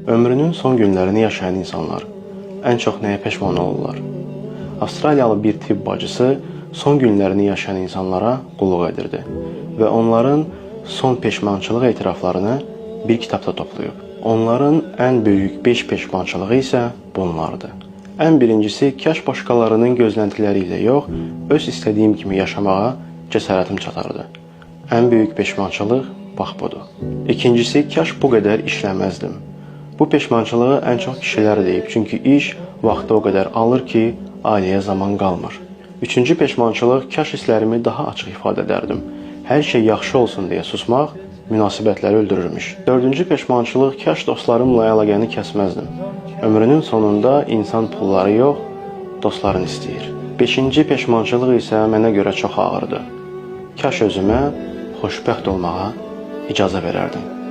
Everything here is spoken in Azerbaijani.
Ömrünün son günlərini yaşayan insanlar ən çox nəyə peşman olurlar? Avstraliyalı bir tibb bacısı son günlərini yaşayan insanlara qulluq edirdi və onların son peşmançılıq etiraflarını bir kitabda toplayıb. Onların ən böyük 5 peşmançılığı isə bunlardır. Ən birincisi, kaş başqalarının gözləntiləri ilə yox, öz istədiyim kimi yaşamağa cəsarətim çatardı. Ən böyük peşmançılıq bax budur. İkincisi, kaş bu qədər işləməzdim. Bu peşmançılığı ən çox kişilər deyib, çünki iş vaxtı o qədər alır ki, ailəyə zaman qalmır. Üçüncü peşmançılıq, kaş hisslərimi daha açıq ifadə edərdim. Hər şey yaxşı olsun deyə susmaq münasibətləri öldürürmüş. Dördüncü peşmançılıq, kaş dostlarımla əlaqəni kəsməzdim. Ömrünün sonunda insan pulları yox, dostlarını istəyir. Beşinci peşmançılıq isə mənə görə çox ağırdır. Kaş özümə xoşbəxt olmağa icazə verərdim.